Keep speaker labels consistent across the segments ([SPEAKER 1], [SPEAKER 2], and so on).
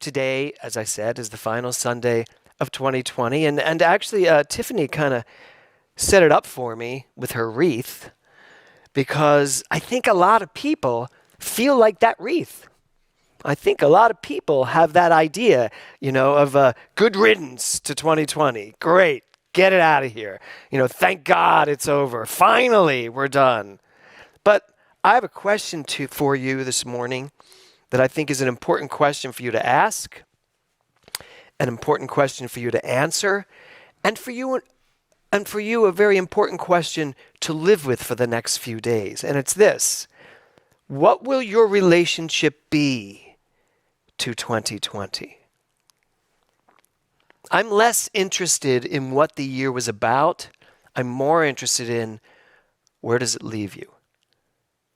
[SPEAKER 1] today, as I said, is the final Sunday of 2020. And actually, Tiffany kind of set it up for me with her wreath because I think a lot of people feel like that wreath. I think a lot of people have that idea, of good riddance to 2020. Great, get it out of here. Thank God it's over. Finally, we're done. But I have a question for you this morning that I think is an important question for you to ask, an important question for you to answer, and for you a very important question to live with for the next few days. And it's this: what will your relationship be to 2020? I'm less interested in what the year was about. I'm more interested in, where does it leave you?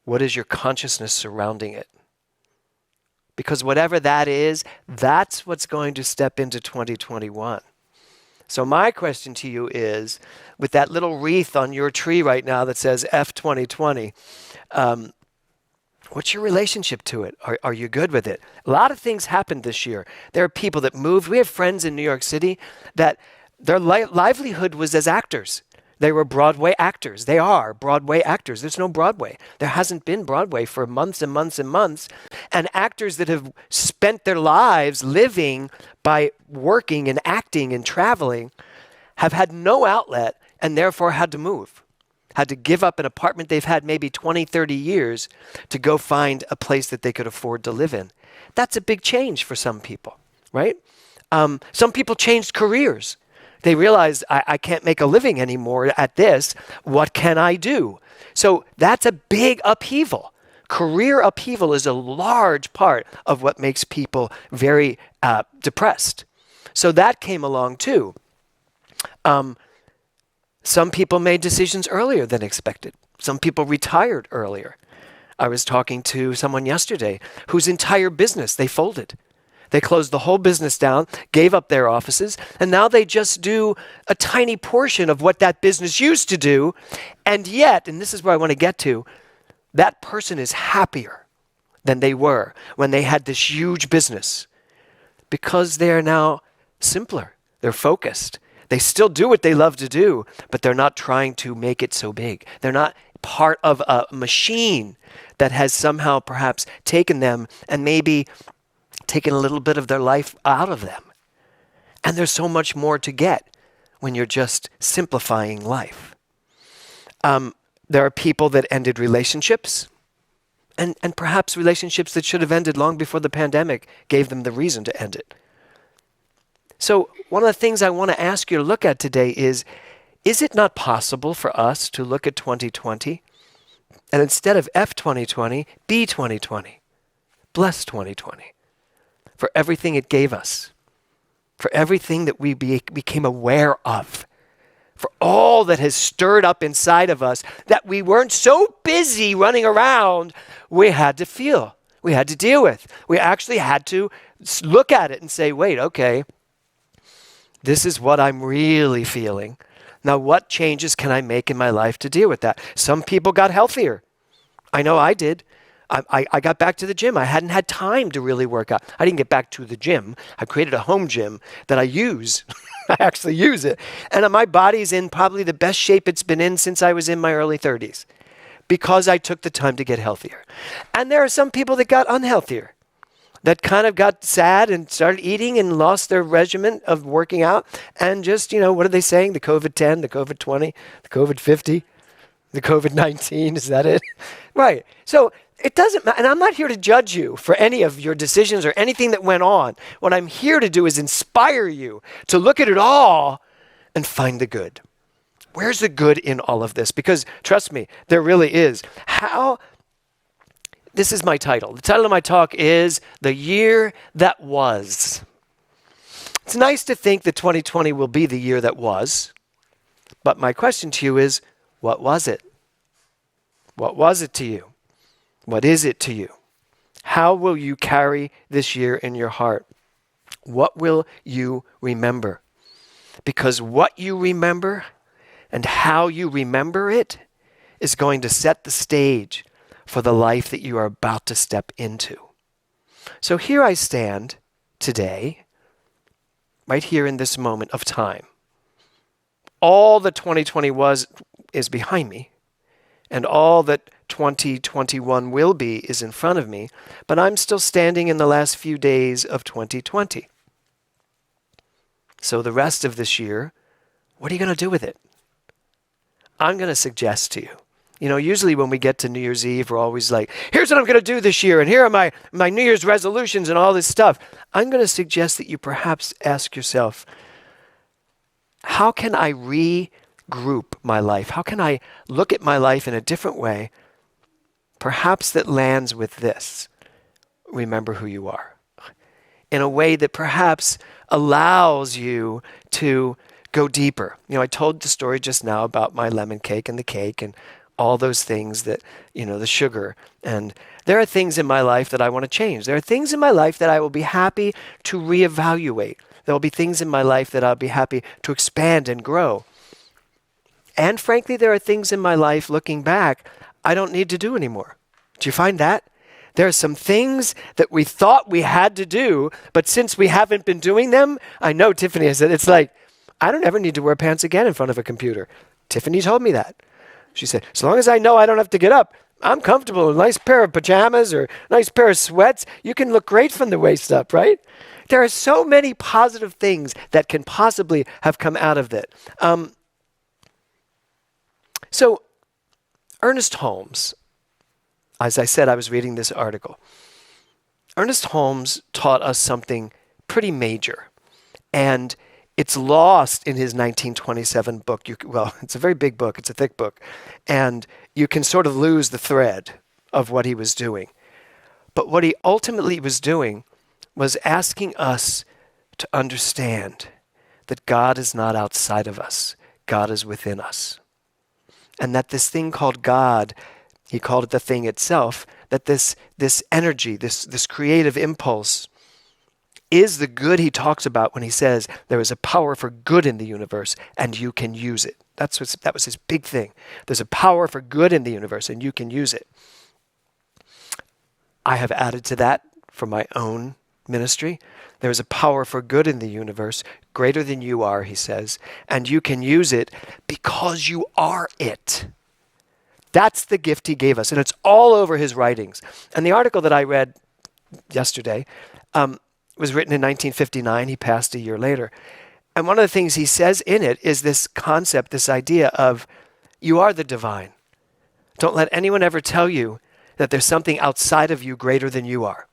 [SPEAKER 1] What is your consciousness surrounding it? Because whatever that is, that's what's going to step into 2021. So my question to you is, with that little wreath on your tree right now that says F 2020, what's your relationship to it? Are you good with it? A lot of things happened this year. There are people that moved. We have friends in New York City that their livelihood was as actors. They were Broadway actors. They are Broadway actors. There's no Broadway. There hasn't been Broadway for months and months and months. And actors that have spent their lives living by working and acting and traveling have had no outlet and therefore had to move. Had to give up an apartment they've had maybe 20, 30 years to go find a place that they could afford to live in. That's a big change for some people, right? Some people changed careers. They realized, I can't make a living anymore at this. What can I do? So that's a big upheaval. Career upheaval is a large part of what makes people very depressed. So that came along too. Some people made decisions earlier than expected. Some people retired earlier. I was talking to someone yesterday whose entire business they folded. They closed the whole business down, gave up their offices, and now they just do a tiny portion of what that business used to do. And yet, and this is where I want to get to, that person is happier than they were when they had this huge business because they're now simpler. They're focused. They still do what they love to do, but they're not trying to make it so big. They're not part of a machine that has somehow perhaps taken them and maybe taken a little bit of their life out of them. And there's so much more to get when you're just simplifying life. There are people that ended relationships, and perhaps relationships that should have ended long before the pandemic gave them the reason to end it. So one of the things I want to ask you to look at today is it not possible for us to look at 2020 and instead of F 2020, be 2020, bless 2020 for everything it gave us, for everything that we became aware of, for all that has stirred up inside of us that we weren't so busy running around, we had to feel, we had to deal with. We actually had to look at it and say, wait, okay, this is what I'm really feeling. Now, what changes can I make in my life to deal with that? Some people got healthier. I know I did. I got back to the gym. I hadn't had time to really work out. I didn't get back to the gym. I created a home gym that I use. I actually use it. And my body's in probably the best shape it's been in since I was in my early 30s because I took the time to get healthier. And there are some people that got unhealthier, that kind of got sad and started eating and lost their regimen of working out and just, what are they saying? The COVID-10, the COVID-20, the COVID-50, the COVID-19, is that it? Right. So it doesn't matter. And I'm not here to judge you for any of your decisions or anything that went on. What I'm here to do is inspire you to look at it all and find the good. Where's the good in all of this? Because trust me, there really is. This is my title. The title of my talk is The Year That Was. It's nice to think that 2020 will be the year that was. But my question to you is, what was it? What was it to you? What is it to you? How will you carry this year in your heart? What will you remember? Because what you remember and how you remember it is going to set the stage for the life that you are about to step into. So here I stand today, right here in this moment of time. All that 2020 is behind me, and all that 2021 will be is in front of me, but I'm still standing in the last few days of 2020. So the rest of this year, what are you going to do with it? I'm going to suggest to you. Usually when we get to New Year's Eve, we're always like, here's what I'm going to do this year, and here are my New Year's resolutions and all this stuff. I'm going to suggest that you perhaps ask yourself, how can I regroup my life? How can I look at my life in a different way, perhaps that lands with this? Remember who you are. In a way that perhaps allows you to go deeper. I told the story just now about my lemon cake and the cake and all those things that, the sugar. And there are things in my life that I want to change. There are things in my life that I will be happy to reevaluate. There will be things in my life that I'll be happy to expand and grow. And frankly, there are things in my life, looking back, I don't need to do anymore. Do you find that? There are some things that we thought we had to do, but since we haven't been doing them, I know Tiffany has said, it's like, I don't ever need to wear pants again in front of a computer. Tiffany told me that. She said, as long as I know I don't have to get up, I'm comfortable in a nice pair of pajamas or a nice pair of sweats. You can look great from the waist up, right? There are so many positive things that can possibly have come out of that. So Ernest Holmes, as I said, I was reading this article. Ernest Holmes taught us something pretty major, and it's lost in his 1927 book. It's a very big book. It's a thick book, and you can sort of lose the thread of what he was doing. But what he ultimately was doing was asking us to understand that God is not outside of us. God is within us. And that this thing called God, he called it the thing itself, that this energy, this creative impulse is the good he talks about when he says there is a power for good in the universe and you can use it. That was his big thing. There's a power for good in the universe and you can use it. I have added to that for my own ministry. There is a power for good in the universe, greater than you are, he says, and you can use it because you are it. That's the gift he gave us, and it's all over his writings. And the article that I read yesterday was written in 1959. He passed a year later. And one of the things he says in it is this concept, this idea of you are the divine. Don't let anyone ever tell you that there's something outside of you greater than you are.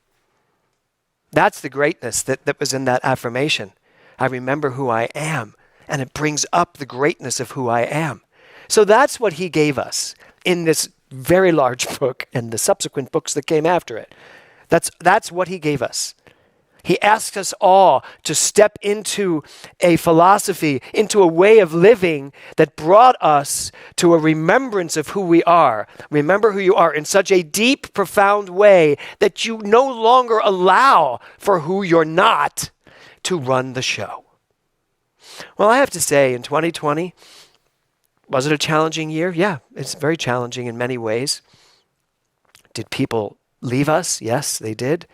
[SPEAKER 1] That's the greatness that was in that affirmation. I remember who I am, and it brings up the greatness of who I am. So that's what he gave us in this very large book and the subsequent books that came after it. That's what he gave us. He asked us all to step into a philosophy, into a way of living that brought us to a remembrance of who we are. Remember who you are in such a deep, profound way that you no longer allow for who you're not to run the show. Well, I have to say, in 2020, was it a challenging year? Yeah, it's very challenging in many ways. Did people leave us? Yes, they did.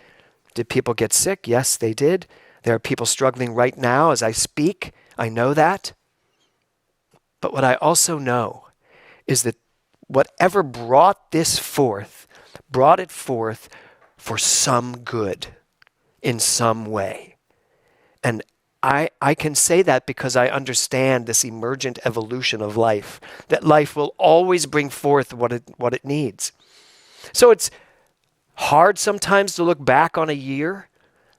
[SPEAKER 1] Did people get sick? Yes, they did. There are people struggling right now as I speak. I know that. But what I also know is that whatever brought it forth for some good in some way. And I can say that because I understand this emergent evolution of life, that life will always bring forth what it needs. So it's hard sometimes to look back on a year,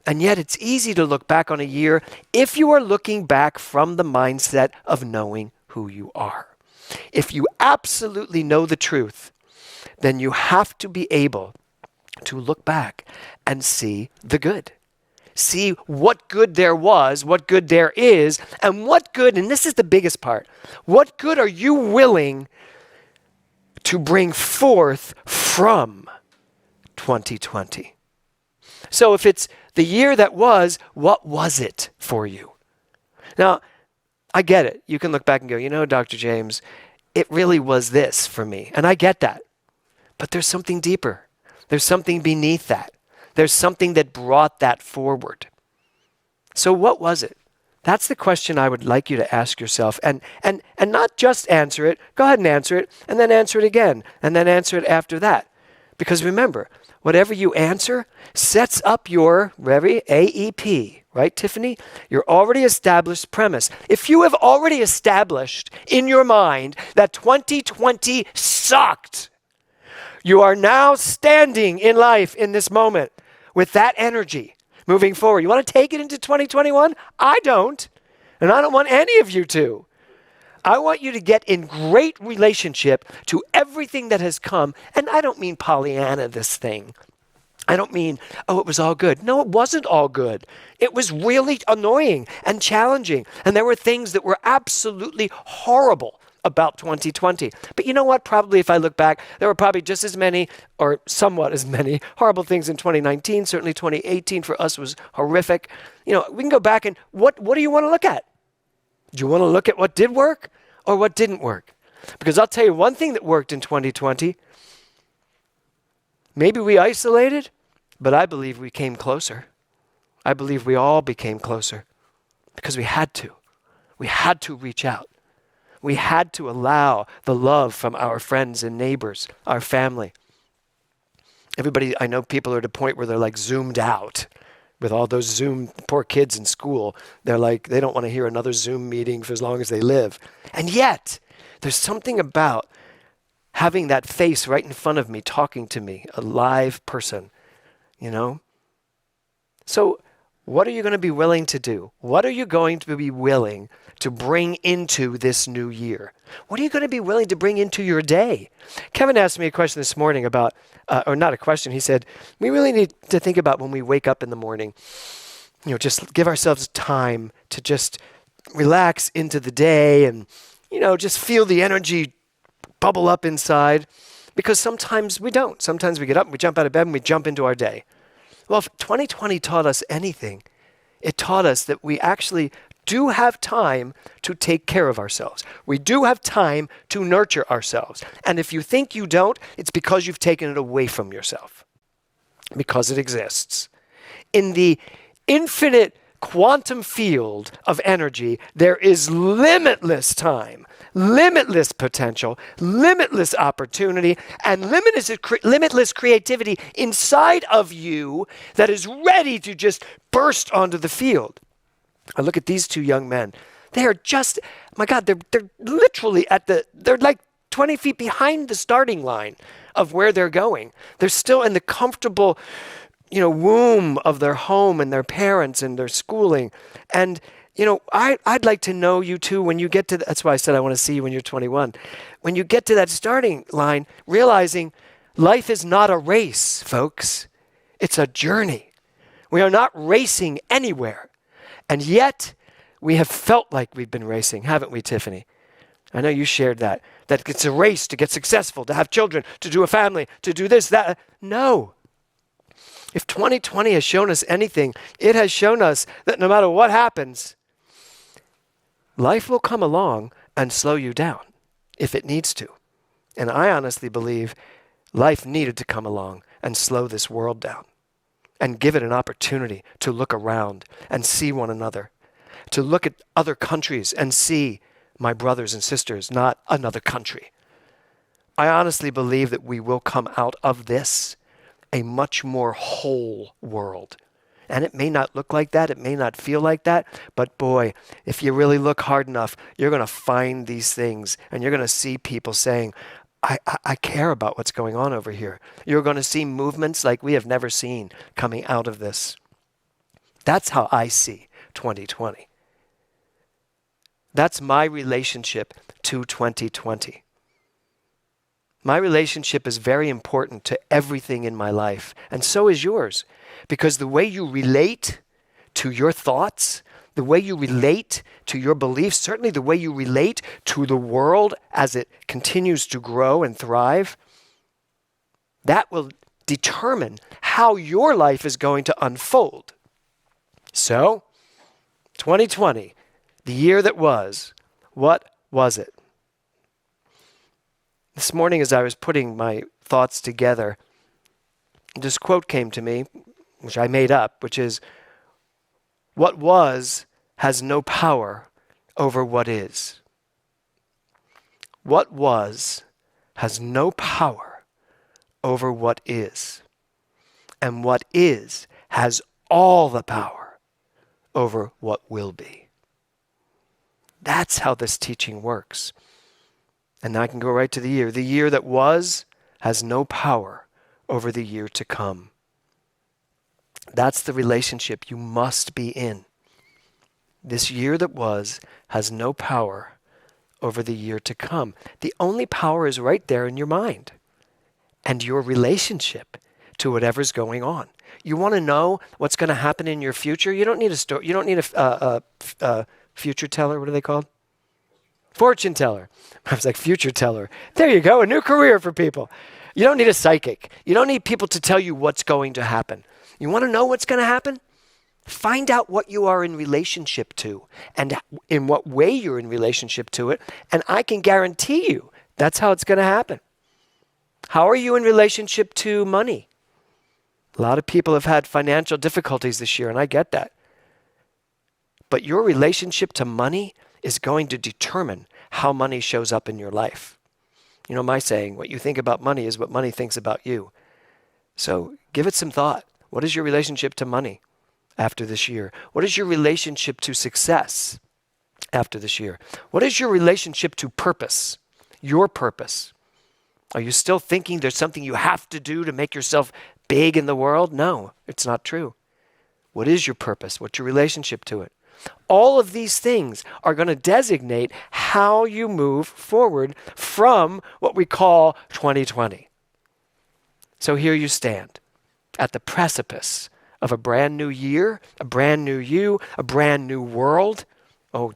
[SPEAKER 1] and yet it's easy to look back on a year if you are looking back from the mindset of knowing who you are. If you absolutely know the truth, then you have to be able to look back and see the good. See what good there was, what good there is, and what good, and this is the biggest part, what good are you willing to bring forth from 2020? So if it's the year that was, what was it for you? Now, I get it. You can look back and go, Dr. James, it really was this for me. And I get that. But there's something deeper. There's something beneath that. There's something that brought that forward. So what was it? That's the question I would like you to ask yourself, and not just answer it. Go ahead and answer it, and then answer it again, and then answer it after that. Because remember, whatever you answer sets up your very AEP, right, Tiffany? Your already established premise. If you have already established in your mind that 2020 sucked, you are now standing in life in this moment with that energy moving forward. You want to take it into 2021? I don't. And I don't want any of you to. I want you to get in great relationship to everything that has come. And I don't mean Pollyanna this thing. I don't mean, oh, it was all good. No, it wasn't all good. It was really annoying and challenging. And there were things that were absolutely horrible about 2020. But you know what? Probably if I look back, there were probably just as many or somewhat as many horrible things in 2019. Certainly 2018 for us was horrific. You know, we can go back and what do you want to look at? Do you want to look at what did work or what didn't work? Because I'll tell you one thing that worked in 2020. Maybe we isolated, but I believe we came closer. I believe we all became closer because we had to. We had to reach out. We had to allow the love from our friends and neighbors, our family. Everybody, I know people are at a point where they're like zoomed out with all those Zoom, poor kids in school. They're like, they don't want to hear another Zoom meeting for as long as they live. And yet, there's something about having that face right in front of me, talking to me, a live person, you know? So what are you going to be willing to do? What are you going to be willing to bring into this new year? What are you going to be willing to bring into your day? Kevin asked me a question this morning about, or not a question, he said, we really need to think about when we wake up in the morning, you know, just give ourselves time to just relax into the day and, you know, just feel the energy bubble up inside, because sometimes we don't. Sometimes we get up, we jump out of bed, and we jump into our day. Well, if 2020 taught us anything, it taught us that we actually do have time to take care of ourselves. We do have time to nurture ourselves. And if you think you don't, it's because you've taken it away from yourself, because it exists. In the infinite quantum field of energy, there is limitless time, limitless potential, limitless opportunity, and limitless creativity inside of you that is ready to just burst onto the field. I look at these two young men. They are just, my God, they're literally they're like 20 feet behind the starting line of where they're going. They're still in the comfortable, you know, womb of their home and their parents and their schooling. And, you know, I'd like to know you too when you get to, that's why I said I want to see you when you're 21. When you get to that starting line, realizing life is not a race, folks. It's a journey. We are not racing anywhere. And yet, we have felt like we've been racing, haven't we, Tiffany? I know you shared that it's a race to get successful, to have children, to do a family, to do this, that. No. If 2020 has shown us anything, it has shown us that no matter what happens, life will come along and slow you down if it needs to. And I honestly believe life needed to come along and slow this world down and give it an opportunity to look around and see one another, to look at other countries and see my brothers and sisters, not another country. I honestly believe that we will come out of this a much more whole world. And it may not look like that, it may not feel like that, but boy, if you really look hard enough, you're going to find these things and you're going to see people saying, I care about what's going on over here. You're going to see movements like we have never seen coming out of this. That's how I see 2020. That's my relationship to 2020. My relationship is very important to everything in my life, and so is yours, because the way you relate to your thoughts, the way you relate to your beliefs, certainly the way you relate to the world as it continues to grow and thrive, that will determine how your life is going to unfold. So, 2020, the year that was, what was it? This morning as I was putting my thoughts together, this quote came to me, which I made up, which is, What was has no power over what is. What was has no power over what is. And what is has all the power over what will be. That's how this teaching works. And now I can go right to the year. The year that was has no power over the year to come. That's the relationship you must be in. This year that was has no power over the year to come. The only power is right there in your mind and your relationship to whatever's going on. You want to know what's going to happen in your future? You don't need a story. You don't need a future teller. What are they called? Fortune teller. I was like, future teller. There you go. A new career for people. You don't need a psychic. You don't need people to tell you what's going to happen. You want to know what's going to happen? Find out what you are in relationship to and in what way you're in relationship to it. And I can guarantee you that's how it's going to happen. How are you in relationship to money? A lot of people have had financial difficulties this year, and I get that. But your relationship to money is going to determine how money shows up in your life. You know my saying, what you think about money is what money thinks about you. So give it some thought. What is your relationship to money after this year? What is your relationship to success after this year? What is your relationship to purpose? Your purpose. Are you still thinking there's something you have to do to make yourself big in the world? No, it's not true. What is your purpose? What's your relationship to it? All of these things are going to designate how you move forward from what we call 2020. So here you stand at the precipice of a brand new year, a brand new you, a brand new world. Oh,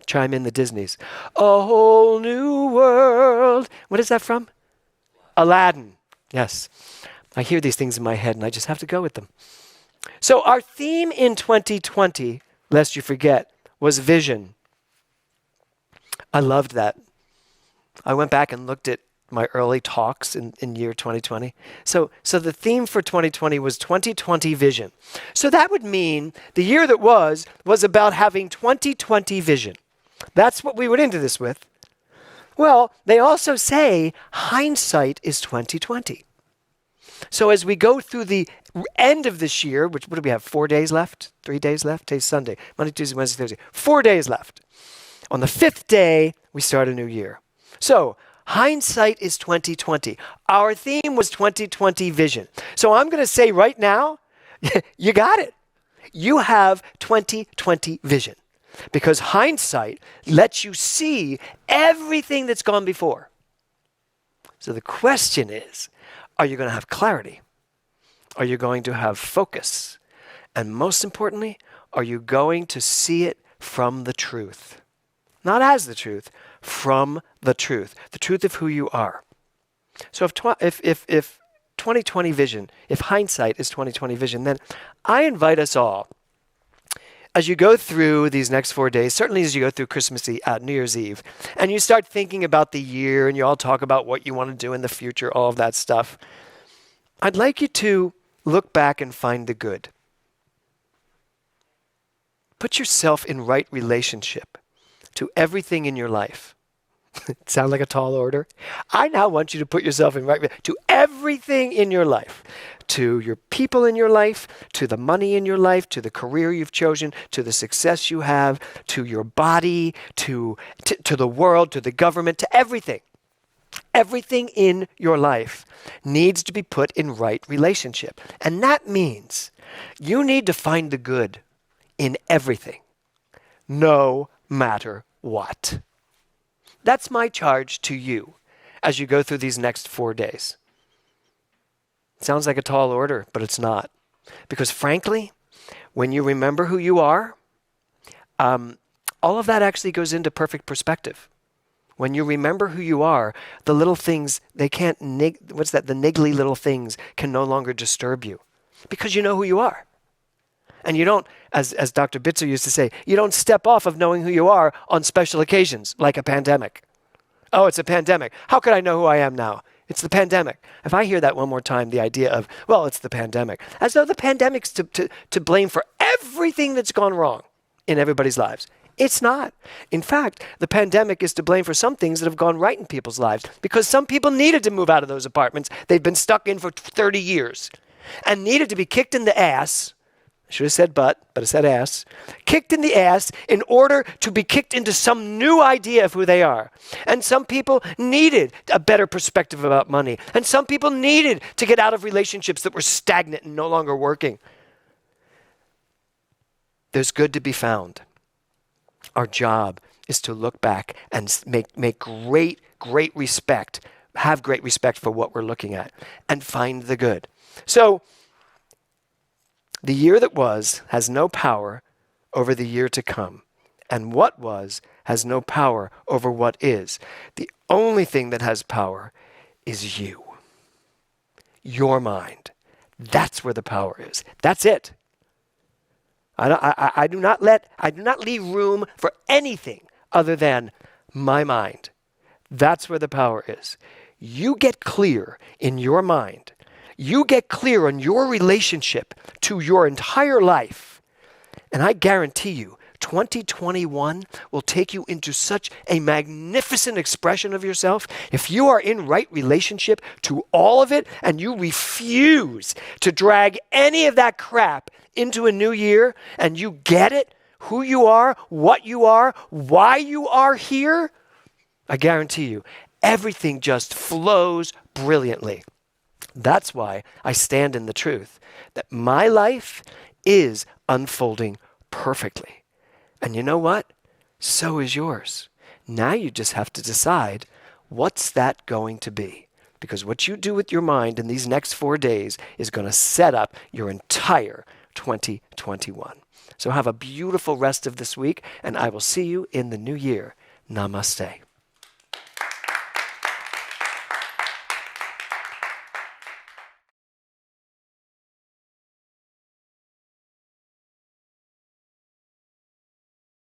[SPEAKER 1] chime in the Disneys. A whole new world. What is that from? Aladdin. Yes. I hear these things in my head and I just have to go with them. So our theme in 2020, lest you forget, was vision. I loved that. I went back and looked at my early talks in year 2020. So the theme for 2020 was 2020 vision. So that would mean the year that was about having 2020 vision. That's what we went into this with. Well, they also say hindsight is 2020. So as we go through the end of this year, what do we have, 4 days left? 3 days left? Today's Sunday. Monday, Tuesday, Wednesday, Thursday. 4 days left. On the 5th day, we start a new year. So hindsight is 2020. Our theme was 2020 vision. So I'm going to say right now, you got it. You have 2020 vision. Because hindsight lets you see everything that's gone before. So the question is, are you going to have clarity? Are you going to have focus? And most importantly, are you going to see it from the truth? Not as the truth, from the truth of who you are. So if 2020 vision, if hindsight is 2020 vision, then I invite us all, as you go through these next 4 days, certainly as you go through Christmas Eve, New Year's Eve, and you start thinking about the year and you all talk about what you want to do in the future, all of that stuff, I'd like you to look back and find the good. Put yourself in right relationship to everything in your life. Sound like a tall order? I now want you to put yourself in right to everything in your life. To your people in your life, to the money in your life, to the career you've chosen, to the success you have, to your body, to the world, to the government, to everything. Everything in your life needs to be put in right relationship. And that means you need to find the good in everything, no matter what. That's my charge to you as you go through these next 4 days. It sounds like a tall order, but it's not. Because frankly, when you remember who you are, all of that actually goes into perfect perspective. When you remember who you are, the little things, they can't, the niggly little things can no longer disturb you. Because you know who you are. And you don't, as Dr. Bitzer used to say, you don't step off of knowing who you are on special occasions, like a pandemic. Oh, it's a pandemic. How could I know who I am now? It's the pandemic. If I hear that one more time, the idea of, well, it's the pandemic, as though the pandemic's to blame for everything that's gone wrong in everybody's lives. It's not. In fact, the pandemic is to blame for some things that have gone right in people's lives because some people needed to move out of those apartments they've been stuck in for 30 years and needed to be kicked in the ass. I should have said but I said ass. Kicked in the ass in order to be kicked into some new idea of who they are. And some people needed a better perspective about money. And some people needed to get out of relationships that were stagnant and no longer working. There's good to be found. Our job is to look back and make great respect, have great respect for what we're looking at and find the good. So the year that was has no power over the year to come. And what was has no power over what is. The only thing that has power is you. Your mind. That's where the power is. That's it. I do not leave room for anything other than my mind. That's where the power is. You get clear in your mind. You get clear on your relationship to your entire life. And I guarantee you, 2021 will take you into such a magnificent expression of yourself. If you are in right relationship to all of it and you refuse to drag any of that crap into a new year and you get it, who you are, what you are, why you are here, I guarantee you, everything just flows brilliantly. That's why I stand in the truth that my life is unfolding perfectly. And you know what? So is yours. Now you just have to decide, what's that going to be? Because what you do with your mind in these next 4 days is going to set up your entire 2021. So have a beautiful rest of this week, and I will see you in the new year. Namaste.